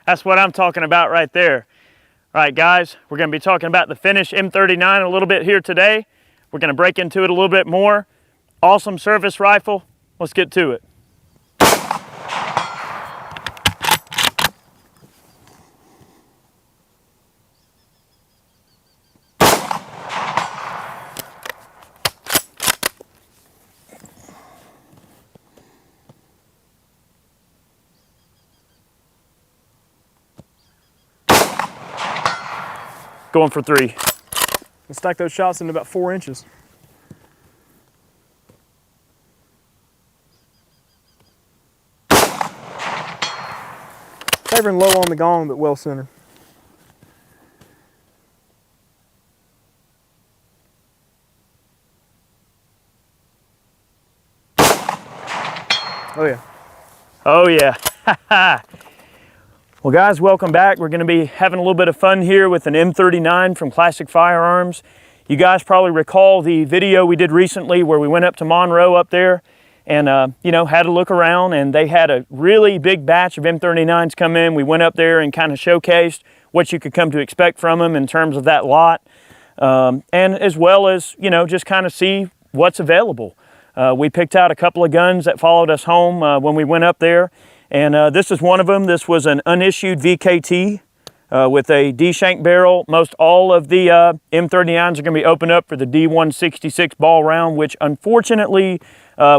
That's what I'm talking about right there. All right, guys, we're going to be talking about the Finnish M39 a little bit here today. We're going to break into it a little bit more. Awesome service rifle. Let's get to it. Going for 3. And stack those shots into about 4 inches. Favoring low on the gong, but well centered. Oh yeah. Oh yeah. Well guys, welcome back. We're going to be having a little bit of fun here with an M39 from Classic Firearms. You guys probably recall the video we did recently where we went up to Monroe up there and had a look around, and they had a really big batch of M39s come in. We went up there and kind of showcased what you could come to expect from them in terms of that lot, and as well as just kind of see what's available. We picked out a couple of guns that followed us home when we went up there. And this is one of them. This was an unissued VKT with a D-shank barrel. Most all of the M39s are going to be opened up for the D166 ball round, which unfortunately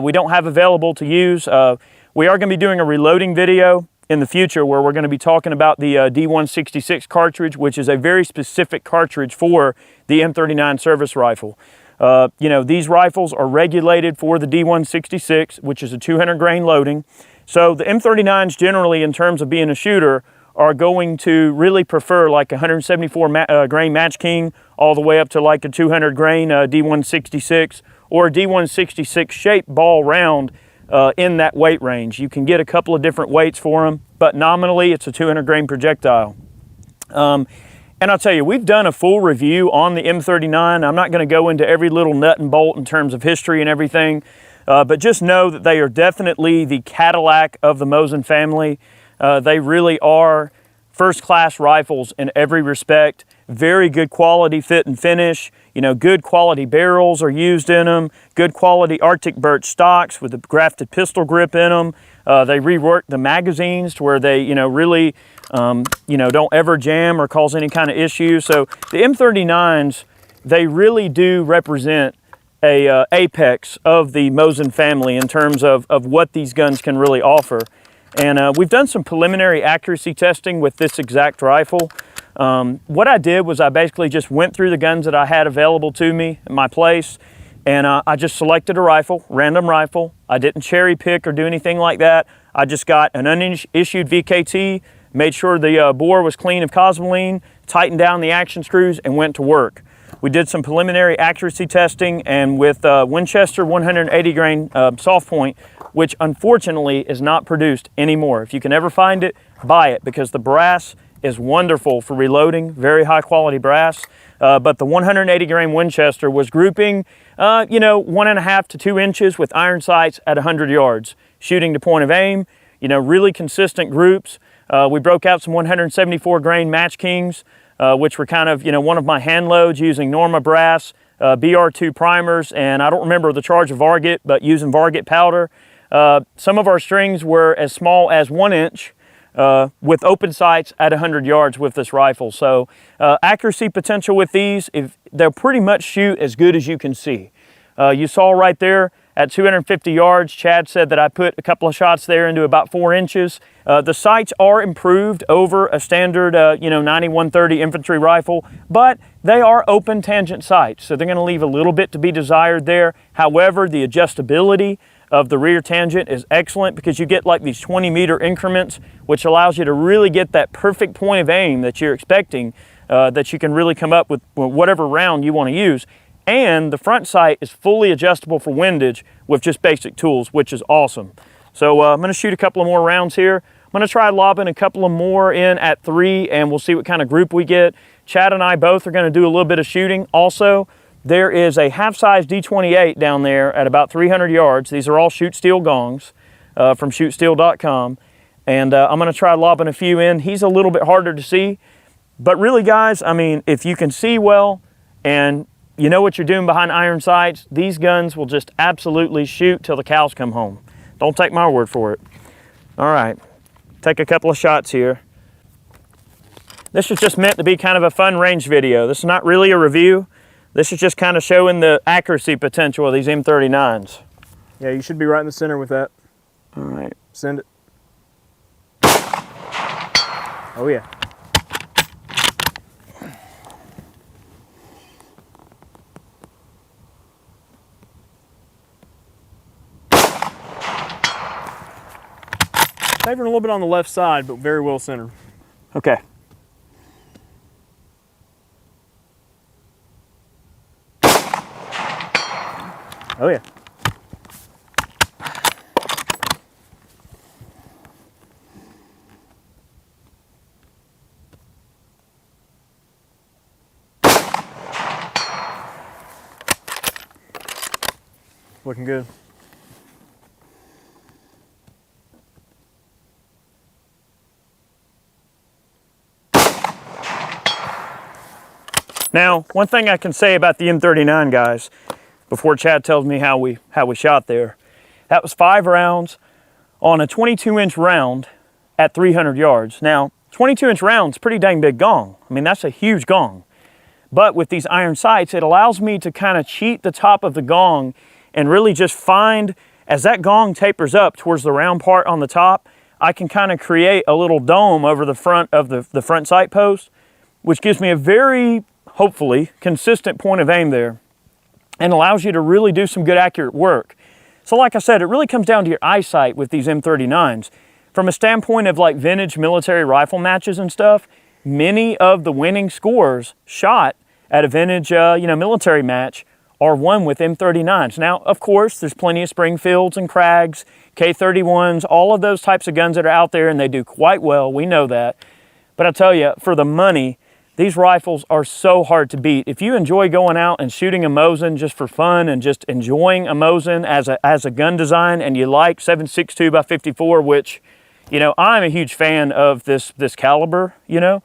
we don't have available to use. We are going to be doing a reloading video in the future where we're going to be talking about the D166 cartridge, which is a very specific cartridge for the M39 service rifle. These rifles are regulated for the D166, which is a 200 grain loading. So the M39s generally, in terms of being a shooter, are going to really prefer like a 174 grain Match King all the way up to like a 200 grain D166 or a D166 shaped ball round in that weight range. You can get a couple of different weights for them, but nominally it's a 200 grain projectile. And I'll tell you, we've done a full review on the M39. I'm not going to go into every little nut and bolt in terms of history and everything. But just know that they are definitely the Cadillac of the Mosin family. They really are first-class rifles in every respect. Very good quality fit and finish. Good quality barrels are used in them. Good quality Arctic birch stocks with a grafted pistol grip in them. They reworked the magazines to where they, really, don't ever jam or cause any kind of issues. So the M39s, they really do represent a apex of the Mosin family in terms of what these guns can really offer. And we've done some preliminary accuracy testing with this exact rifle. What I did was I basically just went through the guns that I had available to me at my place, and I just selected a rifle, random rifle. I didn't cherry pick or do anything like that. I just got an unissued VKT, made sure the bore was clean of cosmoline, tightened down the action screws, and went to work. We did some preliminary accuracy testing, and with Winchester 180 grain soft point, which unfortunately is not produced anymore. If you can ever find it, buy it, because the brass is wonderful for reloading, very high quality brass. But the 180 grain Winchester was grouping, 1.5 to 2 inches with iron sights at 100 yards, shooting to point of aim, really consistent groups. We broke out some 174 grain Match Kings, which were kind of, one of my hand loads using Norma brass, BR2 primers, and I don't remember the charge of Varget, but using Varget powder. Some of our strings were as small as 1 inch with open sights at 100 yards with this rifle. So accuracy potential with these, they'll pretty much shoot as good as you can see. You saw right there at 250 yards, Chad said that I put a couple of shots there into about 4 inches. The sights are improved over a standard, 90-130 infantry rifle, but they are open tangent sights, so they're going to leave a little bit to be desired there. However, the adjustability of the rear tangent is excellent because you get like these 20-meter increments, which allows you to really get that perfect point of aim that you're expecting, that you can really come up with whatever round you want to use. And the front sight is fully adjustable for windage with just basic tools, which is awesome. So I'm going to shoot a couple of more rounds here. I'm going to try lobbing a couple of more in at 3, and we'll see what kind of group we get. Chad and I both are going to do a little bit of shooting. Also, there is a half-size D28 down there at about 300 yards. These are all shoot steel gongs from shootsteel.com. And I'm gonna try lobbing a few in. He's a little bit harder to see, but really guys, I mean, if you can see well and you know what you're doing behind iron sights, these guns will just absolutely shoot till the cows come home. Don't take my word for it. All right, take a couple of shots here. This is just meant to be kind of a fun range video. This is not really a review. This is just kind of showing the accuracy potential of these M39s. Yeah, you should be right in the center with that. All right. Send it. Oh yeah. Favoring a little bit on the left side, but very well centered. Okay. Oh yeah. Looking good. Now, one thing I can say about the M39 guys, before Chad tells me how we shot there, that was 5 rounds on a 22-inch round at 300 yards. Now, 22-inch round's pretty dang big gong. I mean, that's a huge gong. But with these iron sights, it allows me to kind of cheat the top of the gong and really just find, as that gong tapers up towards the round part on the top, I can kind of create a little dome over the front of the front sight post, which gives me a very, hopefully, consistent point of aim there and allows you to really do some good accurate work. So like I said, it really comes down to your eyesight with these M39s. From a standpoint of like vintage military rifle matches and stuff, many of the winning scores shot at a vintage military match are won with M39s. Now, of course, there's plenty of Springfields and Krags, K31s, all of those types of guns that are out there, and they do quite well. We know that. But I tell you, for the money, these rifles are so hard to beat. If you enjoy going out and shooting a Mosin just for fun and just enjoying a Mosin as a gun design, and you like 7.62 by 54, which, you know, I'm a huge fan of this caliber, you know,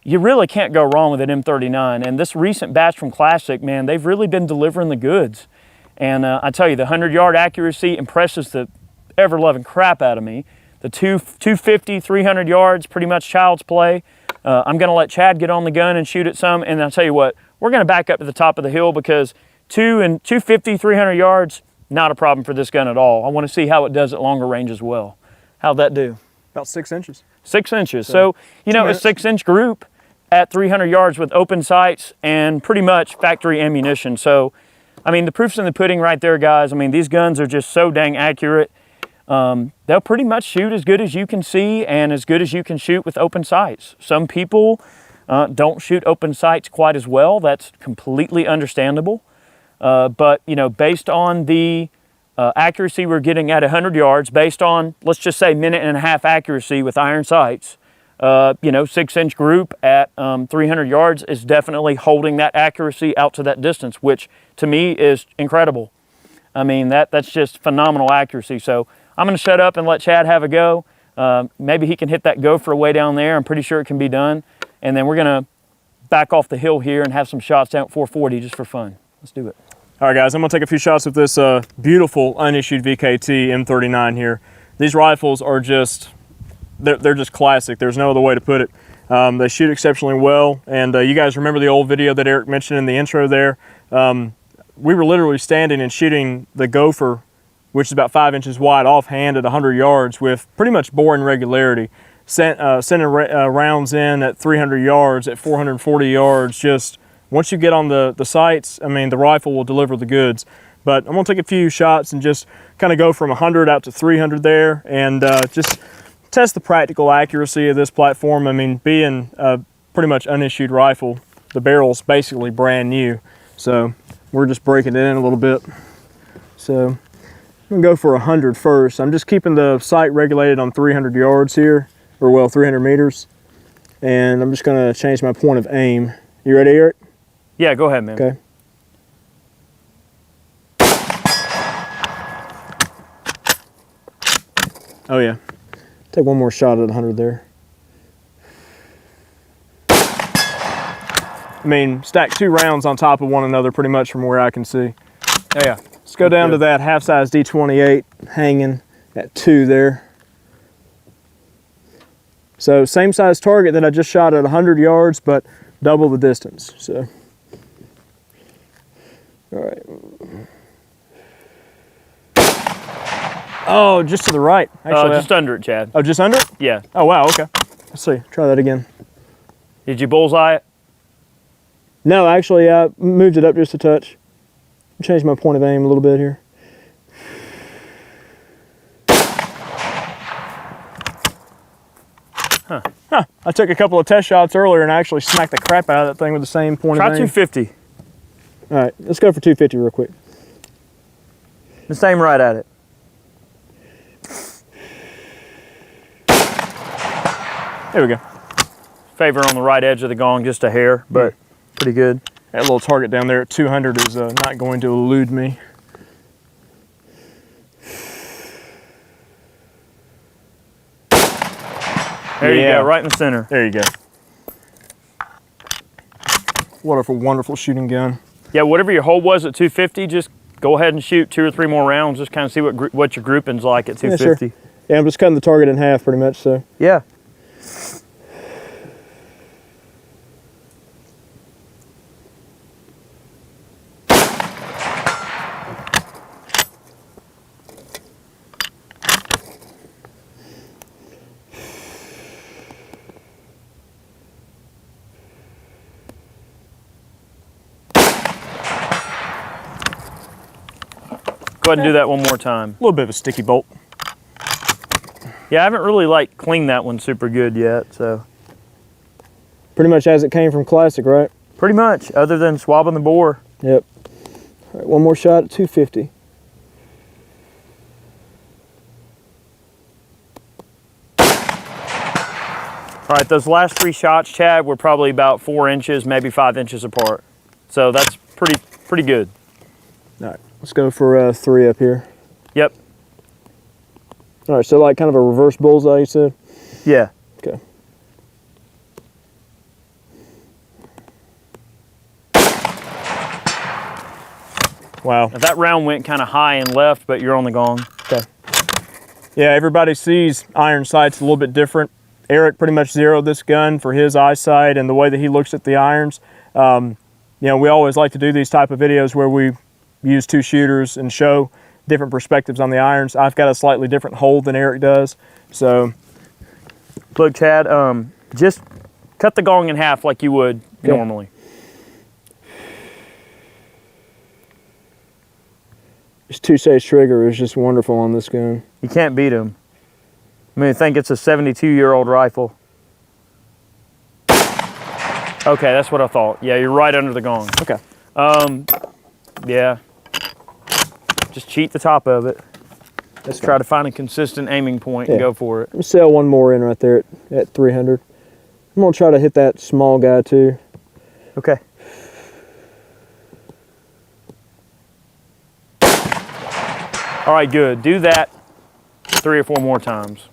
you really can't go wrong with an M39. And this recent batch from Classic, man, they've really been delivering the goods. And I tell you, the 100-yard accuracy impresses the ever-loving crap out of me. The 250, 300 yards, pretty much child's play. I'm gonna let Chad get on the gun and shoot it some, and I'll tell you what, we're gonna back up to the top of the hill because 250, 300 yards, not a problem for this gun at all. I wanna see how it does at longer range as well. How'd that do? About 6 inches. 6 inches. So you know, a 6-inch group at 300 yards with open sights and pretty much factory ammunition. So, I mean, the proof's in the pudding right there, guys. I mean, these guns are just so dang accurate. They'll pretty much shoot as good as you can see and as good as you can shoot with open sights. Some people don't shoot open sights quite as well. That's completely understandable. But, you know, based on the accuracy we're getting at 100 yards, based on, let's just say, 1.5-minute accuracy with iron sights, you know, 6-inch group at 300 yards is definitely holding that accuracy out to that distance, which to me is incredible. I mean, that's just phenomenal accuracy. So I'm going to shut up and let Chad have a go. Maybe he can hit that gopher way down there. I'm pretty sure it can be done. And then we're going to back off the hill here and have some shots down at 440 just for fun. Let's do it. All right, guys, I'm going to take a few shots with this beautiful unissued VKT M39 here. These rifles are just, they're just classic. There's no other way to put it. They shoot exceptionally well. And you guys remember the old video that Eric mentioned in the intro there? We were literally standing and shooting the gopher, which is about 5 inches wide, offhand at 100 yards with pretty much boring regularity. Sending rounds in at 300 yards, at 440 yards. Just once you get on the sights, I mean, the rifle will deliver the goods. But I'm gonna take a few shots and just kind of go from 100 out to 300 there and just test the practical accuracy of this platform. I mean, being a pretty much unissued rifle, the barrel's basically brand new. So we're just breaking it in a little bit. So I'm gonna go for 100 first. I'm just keeping the sight regulated on 300 yards here, or well, 300 meters. And I'm just gonna change my point of aim. You ready, Eric? Yeah, go ahead, man. Okay. Oh yeah, Take one more shot at 100 there. I mean, stack 2 rounds on top of one another pretty much from where I can see. Oh, yeah. Let's go down to that half-size D28 hanging at 2 there. So same size target that I just shot at 100 yards, but double the distance. So, all right. Oh, just to the right. Actually, just under it, Chad. Oh, just under it? Yeah. Oh, wow, okay. Let's see, try that again. Did you bullseye it? No, actually, I moved it up just a touch. Changed my point of aim a little bit here. Huh. I took a couple of test shots earlier and I actually smacked the crap out of that thing with the same point of aim. Try 250. All right, let's go for 250 real quick. The same right at it. There we go. Favor on the right edge of the gong, just a hair, but pretty good. That little target down there at 200 is not going to elude me. There you go, right in the center. There you go. What a wonderful shooting gun. Yeah, whatever your hold was at 250, just go ahead and shoot 2 or 3 more rounds. Just kind of see what your grouping's like at 250. Yeah, sure. Yeah, I'm just cutting the target in half pretty much, so. Yeah. Go ahead and do that one more time. A little bit of a sticky bolt. Yeah, I haven't really cleaned that one super good yet, so. Pretty much as it came from Classic, right? Pretty much, other than swabbing the bore. Yep. All right, one more shot at 250. All right, those last 3 shots, Chad, were probably about 4 inches, maybe 5 inches apart. So that's pretty good. All right, let's go for 3 up here. Yep. All right, so like kind of a reverse bullseye, you said? Yeah. Okay. Wow. Now that round went kind of high and left, but you're on the gong. Okay. Yeah, everybody sees iron sights a little bit different. Eric pretty much zeroed this gun for his eyesight and the way that he looks at the irons. You know, we always like to do these type of videos where we use 2 shooters and show different perspectives on the irons. I've got a slightly different hold than Eric does, so. Look, Chad, just cut the gong in half like you would normally. This 2-stage trigger is just wonderful on this gun. You can't beat him. I mean, I think it's a 72-year-old rifle. Okay, that's what I thought. Yeah, you're right under the gong. Okay. Yeah. Just cheat the top of it. Let's try to find a consistent aiming point and go for it. Let me sail one more in right there at 300. I'm gonna try to hit that small guy too. Okay. All right, good. Do that 3 or 4 more times.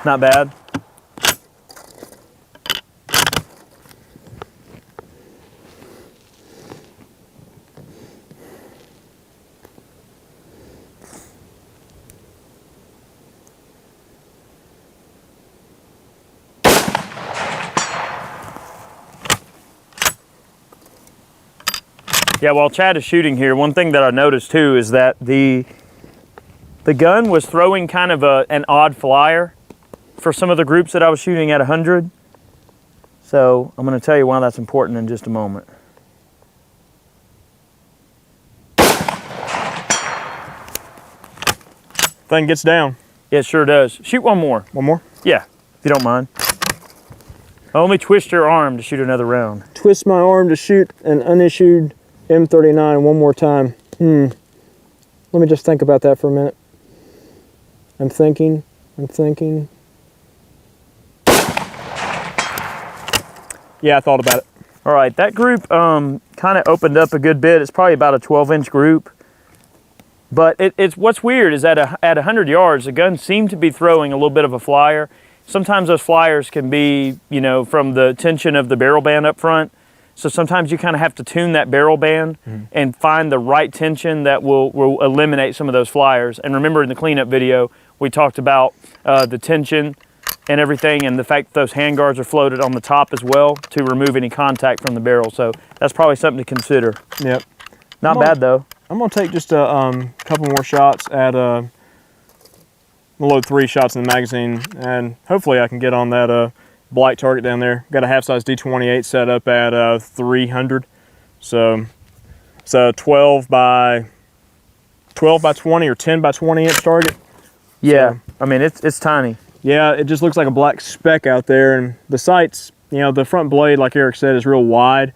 Not bad. Yeah, while Chad is shooting here, one thing that I noticed too is that the gun was throwing kind of an odd flyer for some of the groups that I was shooting at 100. So I'm going to tell you why that's important in just a moment. Thing gets down. Yeah, it sure does. Shoot one more. One more? Yeah, if you don't mind. Only twist your arm to shoot another round. Twist my arm to shoot an unissued M39 one more time. Let me just think about that for a minute. I'm thinking. Yeah, I thought about it. All right, that group kind of opened up a good bit. It's probably about a 12-inch group. But it's what's weird is that at 100 yards, the guns seem to be throwing a little bit of a flyer. Sometimes those flyers can be, you know, from the tension of the barrel band up front. So sometimes you kind of have to tune that barrel band and find the right tension that will eliminate some of those flyers. And remember in the cleanup video, we talked about the tension and everything, and the fact that those handguards are floated on the top as well to remove any contact from the barrel. So that's probably something to consider. Yep. Not bad though. I'm gonna take just a couple more shots at we'll load 3 shots in the magazine, and hopefully I can get on that black target down there. Got a half-size D28 set up at 300, so it's a 12 by 20 or 10 by 20 inch target. Yeah, so, I mean it's tiny. Yeah, it just looks like a black speck out there, and the sights, you know, the front blade, like Eric said, is real wide.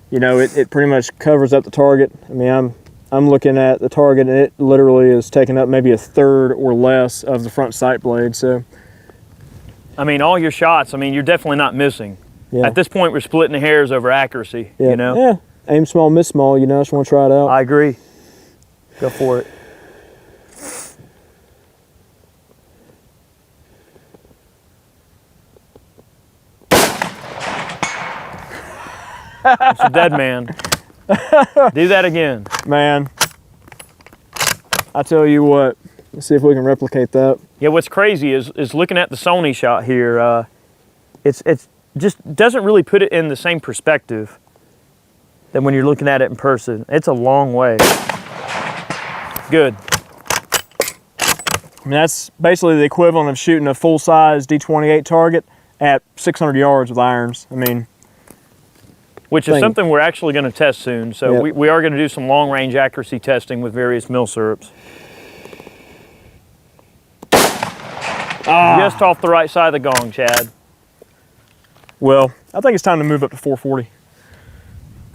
You know, it pretty much covers up the target. I mean, I'm looking at the target, and it literally is taking up maybe a third or less of the front sight blade. So, I mean, all your shots, I mean, you're definitely not missing. yeah. At this point, we're splitting the hairs over accuracy, Yeah. you know? Yeah, aim small, miss small, you know, just want to try it out. I agree. Go for it. It's a dead man. Do that again. Man, I tell you what, let's see if we can replicate that. Yeah, what's crazy is looking at the Sony shot here, it's just doesn't really put it in the same perspective than when you're looking at it in person. It's a long way. Good. I mean, that's basically the equivalent of shooting a full-size D28 target at 600 yards with irons. I mean, which is something we're actually going to test soon. So yep. we are going to do some long-range accuracy testing with various mill syrups. Just off the right side of the gong, Chad. Well, I think it's time to move up to 440.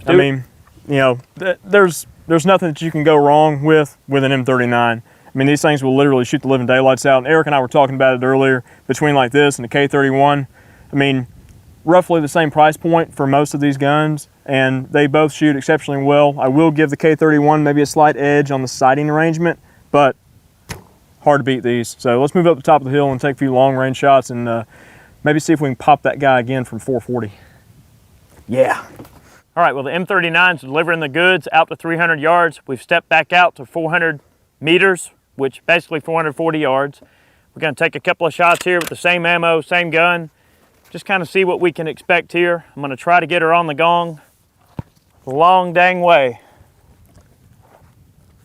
I mean, you know, there's nothing that you can go wrong with an M39. I mean, these things will literally shoot the living daylights out. And Eric and I were talking about it earlier, between like this and the K31. I mean, roughly the same price point for most of these guns, and they both shoot exceptionally well. I will give the K31 maybe a slight edge on the sighting arrangement, but hard to beat these. So let's move up the top of the hill and take a few long range shots, and maybe see if we can pop that guy again from 440. Yeah. All right, well, the M39 is delivering the goods out to 300 yards. We've stepped back out to 400 meters, which basically 440 yards. We're gonna take a couple of shots here with the same ammo, same gun, just kind of see what we can expect here. I'm gonna try to get her on the gong a long dang way.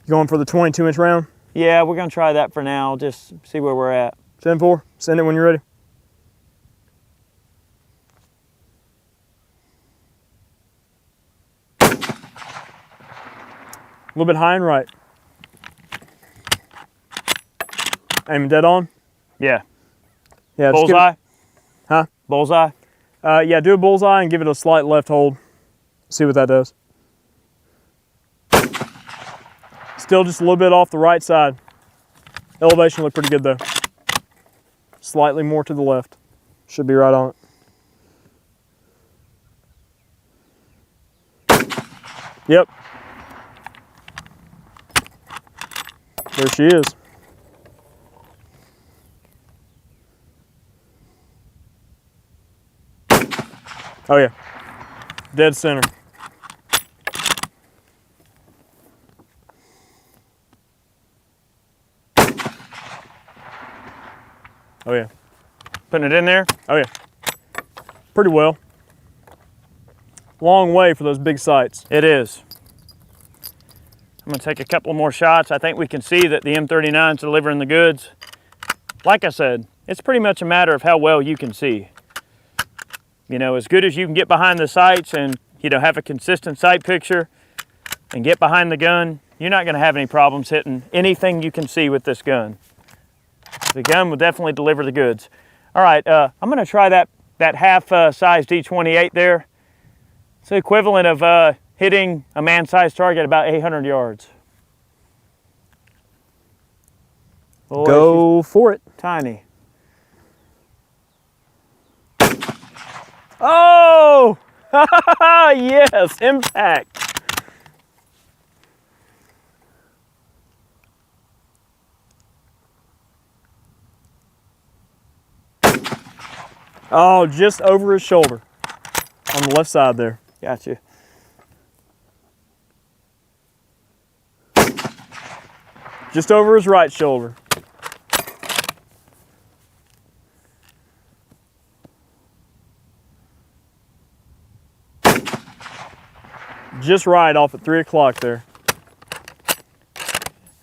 You going for the 22-inch round? Yeah, we're gonna try that for now, just see where we're at. 10-4, send it when you're ready. A little bit high and right. Aiming dead on? Yeah. Yeah. Bullseye? Huh? Bullseye? Yeah, do a bullseye and give it a slight left hold. See what that does. Still just a little bit off the right side. Elevation looked pretty good though. Slightly more to the left. Should be right on it. Yep. There she is. Oh yeah, dead center. Oh yeah. Putting it in there? Oh yeah. Pretty well. Long way for those big sights. It is. I'm gonna take a couple more shots. I think we can see that the M39 is delivering the goods. Like I said, it's pretty much a matter of how well you can see. You know, as good as you can get behind the sights and, you know, have a consistent sight picture and get behind the gun, you're not gonna have any problems hitting anything you can see with this gun. The gun will definitely deliver the goods. All right, I'm gonna try that half-size D28 there. It's the equivalent of hitting a man-sized target about 800 yards. Oh, Go for it. tiny. Oh! Yes, impact. Oh, just over his shoulder on the left side there. Gotcha. Just over his right shoulder. Just right off at 3 o'clock there.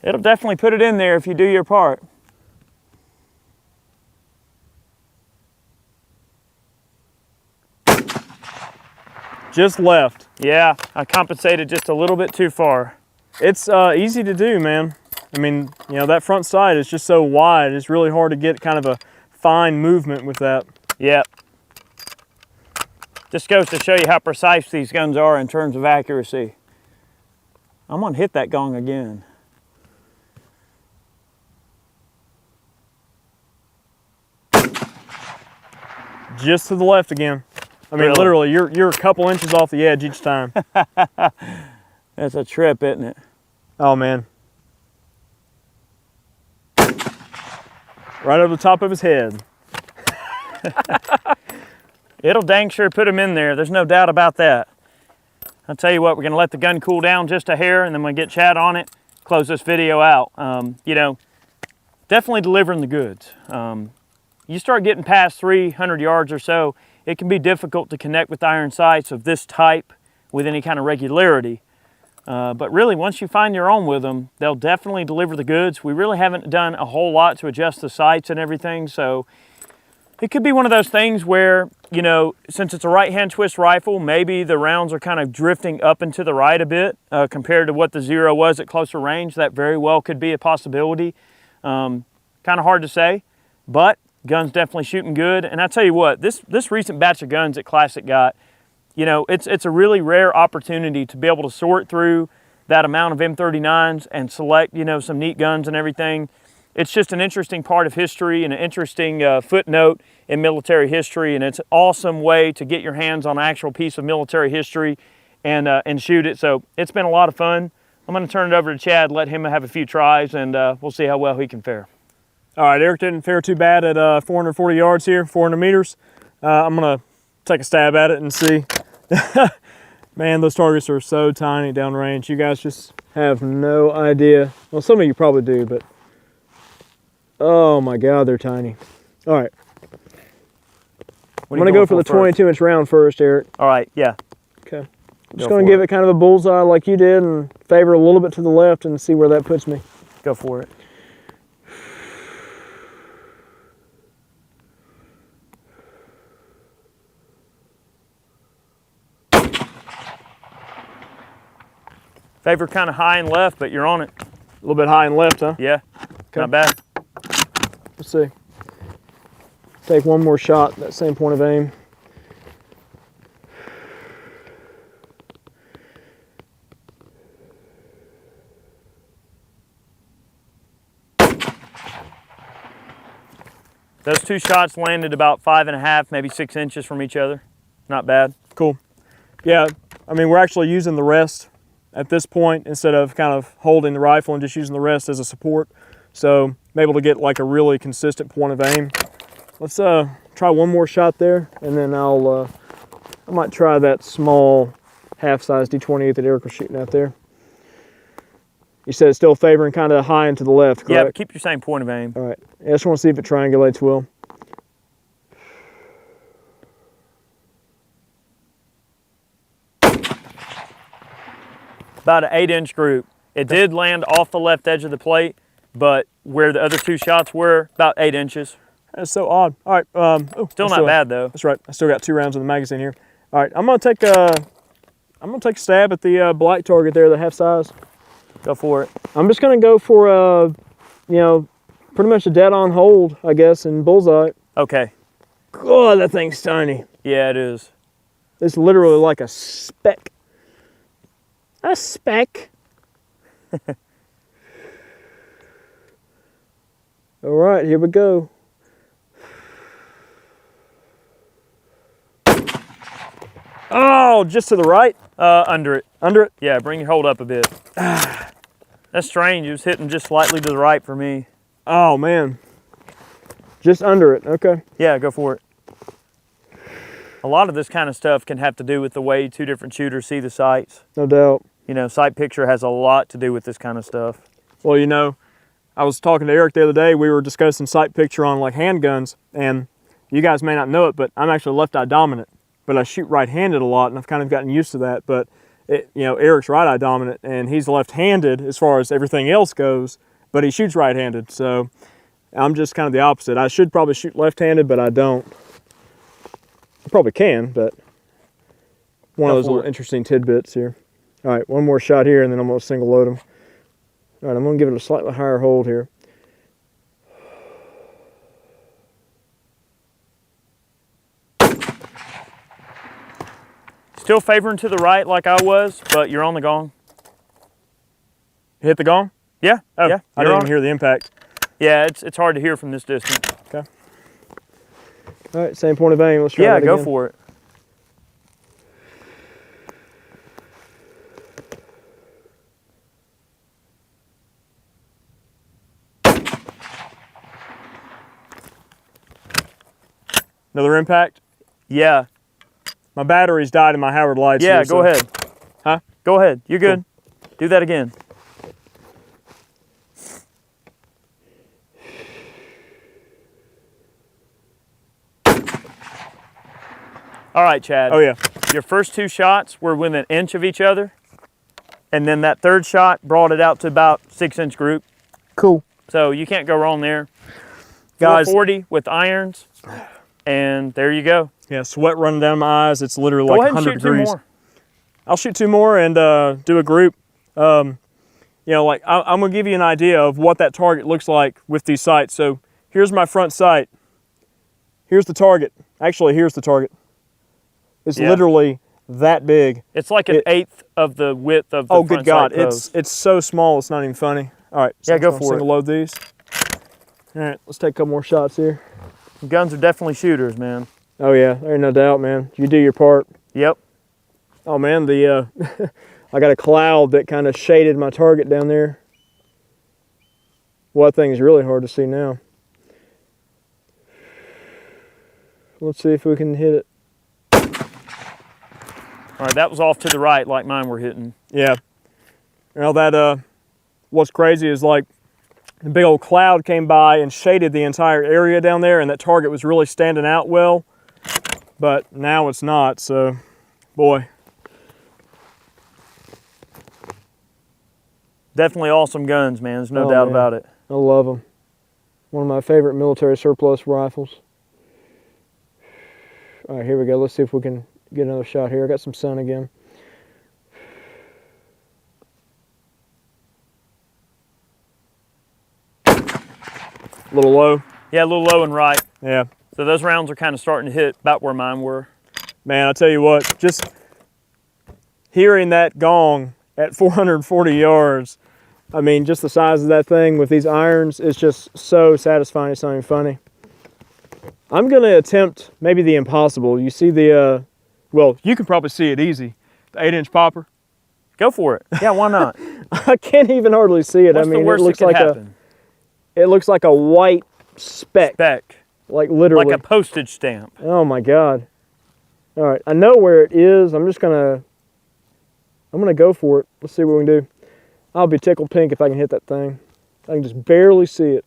It'll definitely put it in there if you do your part. Just left. Yeah, I compensated just a little bit too far. It's easy to do, man. I mean, you know, that front sight is just so wide. It's really hard to get kind of a fine movement with that. Yep. Just goes to show you how precise these guns are in terms of accuracy. I'm gonna hit that gong again. Just to the left again. I mean, Really? literally, you're a couple inches off the edge each time. That's a trip, isn't it? Oh, man. Right over the top of his head. It'll dang sure put him in there. There's no doubt about that. I'll tell you what, we're gonna let the gun cool down just a hair and then we'll get Chad on it, close this video out. You know, definitely delivering the goods. You start getting past 300 yards or so, it can be difficult to connect with iron sights of this type with any kind of regularity. But really, once you find your own with them, they'll definitely deliver the goods. We really haven't done a whole lot to adjust the sights and everything, so it could be one of those things where, you know, since it's a right-hand twist rifle, maybe the rounds are kind of drifting up and to the right a bit compared to what the Zero was at closer range. That very well could be a possibility. Kind of hard to say, but gun's definitely shooting good. And I tell you what, this recent batch of guns that Classic got, you know, it's a really rare opportunity to be able to sort through that amount of M39s and select, you know, some neat guns and everything. It's just an interesting part of history and an interesting footnote in military history, and it's an awesome way to get your hands on an actual piece of military history and shoot it. So it's been a lot of fun. I'm going to turn it over to Chad, let him have a few tries, and we'll see how well he can fare. All right, Eric didn't fare too bad at 440 yards here, 400 meters. I'm going to take a stab at it and see. Man, those targets are so tiny downrange. You guys just have no idea. Well, some of you probably do, but oh my God, they're tiny. All right. I'm going to go for the 22-inch round first, Eric. All right, yeah. Okay. I'm just going to give it kind of a bullseye like you did and favor a little bit to the left and see where that puts me. Go for it. Favor kind of high and left, but you're on it. A little bit high and left, huh? Yeah, okay. Not bad. Let's see. Take one more shot, that same point of aim. Those two shots landed about 5.5, maybe 6 inches from each other. Not bad. Cool. Yeah, I mean, we're actually using the rest at this point instead of kind of holding the rifle and just using the rest as a support. So I'm able to get like a really consistent point of aim. Let's try one more shot there, and then I might try that small half-size D28 that Eric was shooting out there. You said it's still favoring kind of high and to the left, correct? Yeah, but keep your same point of aim. All right. I just want to see if it triangulates well. About an 8-inch group. It did land off the left edge of the plate, but where the other two shots were, about 8 inches. That's so odd. All right. Still not bad though. That's right. I still got 2 rounds in the magazine here. All right. I'm gonna take a stab at the black target there, the half size. Go for it. I'm just gonna go for you know, pretty much a dead-on hold, I guess, and bullseye. Okay. God, that thing's tiny. Yeah, it is. It's literally like a speck. A speck. All right, here we go. Oh, just to the right? Under it. Under it? Yeah, bring your hold up a bit. That's strange. It was hitting just slightly to the right for me. Oh, man. Just under it. Okay. Yeah, go for it. A lot of this kind of stuff can have to do with the way two different shooters see the sights. No doubt. You know, sight picture has a lot to do with this kind of stuff. Well, you know, I was talking to Eric the other day. We were discussing sight picture on like handguns, and you guys may not know it, but I'm actually left eye dominant. But I shoot right-handed a lot, and I've kind of gotten used to that. But you know, Eric's right eye dominant, and he's left-handed as far as everything else goes, but he shoots right-handed. So I'm just kind of the opposite. I should probably shoot left-handed, but I don't. I probably can, but one of those little interesting tidbits here. All right, one more shot here, and then I'm going to single load them. All right, I'm going to give it a slightly higher hold here. Still favoring to the right like I was, but you're on the gong. Hit the gong? Yeah, oh, yeah. I didn't even hear the impact. Yeah, it's hard to hear from this distance. Okay. All right, same point of aim. Let's try that again. Yeah, go for it. Another impact? Yeah. My battery's died in my Howard lights. Yeah, here, go ahead. Huh? Go ahead. You're good. Cool. Do that again. All right, Chad. Oh, yeah. Your first two shots were within an inch of each other, and then that third shot brought it out to about 6-inch group. Cool. So you can't go wrong there. Guys, 440 with irons, and there you go. Yeah, sweat running down my eyes. It's literally Go like ahead and 100 shoot degrees. 2 more. I'll shoot 2 more and do a group. You know, like I'm gonna give you an idea of what that target looks like with these sights. So here's my front sight. Here's the target. Actually, here's the target. It's literally that big. It's like an eighth of the width of the front good sight God, post. It's so small. It's not even funny. All right. So yeah, go for it. Single load these. All right, let's take a couple more shots here. Guns are definitely shooters, man. Oh yeah, there's no doubt, man. You do your part. Yep. Oh man, the I got a cloud that kind of shaded my target down there. Well, that thing is really hard to see now. Let's see if we can hit it. All right, that was off to the right like mine were hitting. Yeah. Well, that what's crazy is like the big old cloud came by and shaded the entire area down there, and that target was really standing out well. But now it's not, so boy. Definitely awesome guns, man. There's no doubt about it. I love them. One of my favorite military surplus rifles. All right, here we go. Let's see if we can get another shot here. I got some sun again. A little low. Yeah, a little low and right. Yeah. So those rounds are kind of starting to hit about where mine were. Man, I'll tell you what, just hearing that gong at 440 yards, I mean, just the size of that thing with these irons is just so satisfying. It's not even funny. I'm going to attempt maybe the impossible. You see the, well, you can probably see it easy, the 8-inch popper. Go for it. Yeah, why not? I can't even hardly see it. What's I mean, the worst it looks that could like happen? It looks like a white speck. Like literally. Like a postage stamp. Oh my God. All right, I know where it is. I'm gonna go for it. Let's see what we can do. I'll be tickled pink if I can hit that thing. I can just barely see it.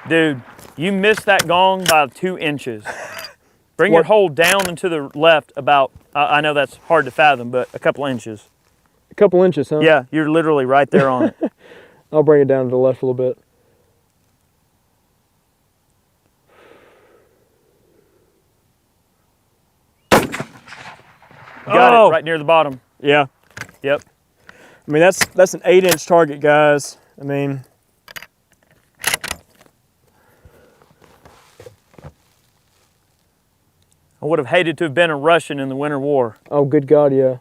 Dude, you missed that gong by 2 inches. Bring your hold down and to the left about, I know that's hard to fathom, but a couple inches. A couple inches, huh? Yeah, you're literally right there on it. I'll bring it down to the left a little bit. Got it right near the bottom. Yeah. Yep. I mean, that's an 8-inch target, guys. I mean, I would have hated to have been a Russian in the Winter War. oh, good God, yeah.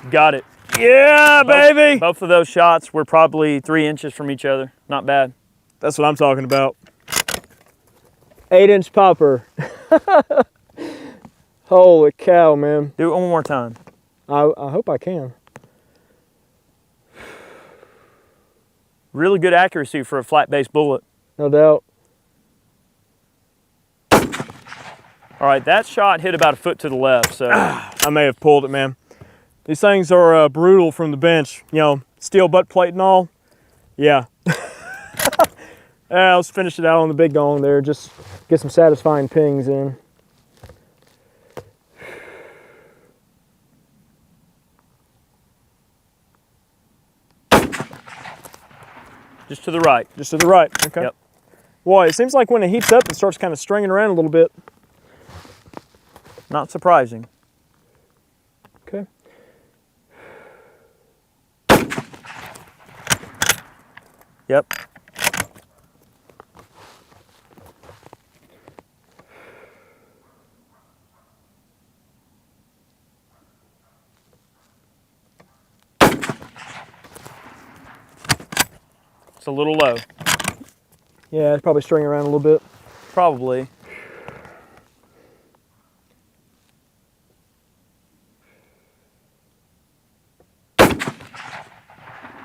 Got it. Yeah, baby! Both of those shots were probably 3 inches from each other. Not bad. That's what I'm talking about. 8-inch popper. Holy cow, man. Do it one more time. I hope I can. Really good accuracy for a flat base bullet. No doubt. All right, that shot hit about a foot to the left, so. I may have pulled it, man. These things are brutal from the bench. You know, steel butt plate and all. Yeah. Yeah, let's finish it out on the big gong there. Just get some satisfying pings in. Just to the right. Just to the right, okay. Yep. Boy, it seems like when it heats up, it starts kind of stringing around a little bit. Not surprising. Okay. Yep. It's a little low. Yeah, it's probably stringing around a little bit. Probably.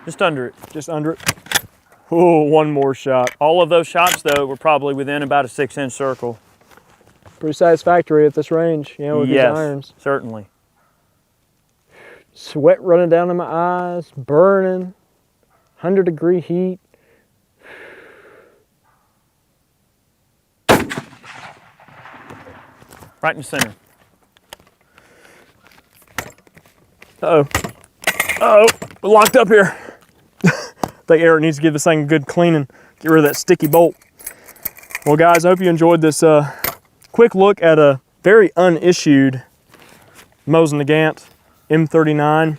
Just under it. Just under it. Oh, one more shot. All of those shots, though, were probably within about a 6-inch circle. Pretty satisfactory at this range, you know, with these irons. Certainly. Sweat running down in my eyes, burning, 100-degree heat. Right in the center. Uh-oh. Uh-oh, we're locked up here. I think Eric needs to give this thing a good cleaning, get rid of that sticky bolt. Well, guys, I hope you enjoyed this quick look at a very unissued Mosin Nagant M39.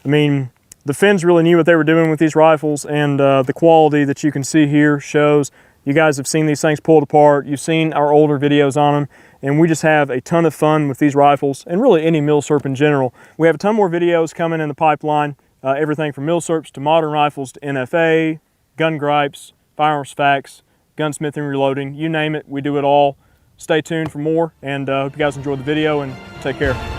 I mean, the Finns really knew what they were doing with these rifles, and the quality that you can see here shows. You guys have seen these things pulled apart. You've seen our older videos on them, and we just have a ton of fun with these rifles and really any milsurp in general. We have a ton more videos coming in the pipeline. Everything from milsurps to modern rifles to NFA, gun gripes, firearms facts, gunsmithing, reloading, you name it, we do it all. Stay tuned for more, and hope you guys enjoyed the video, and take care.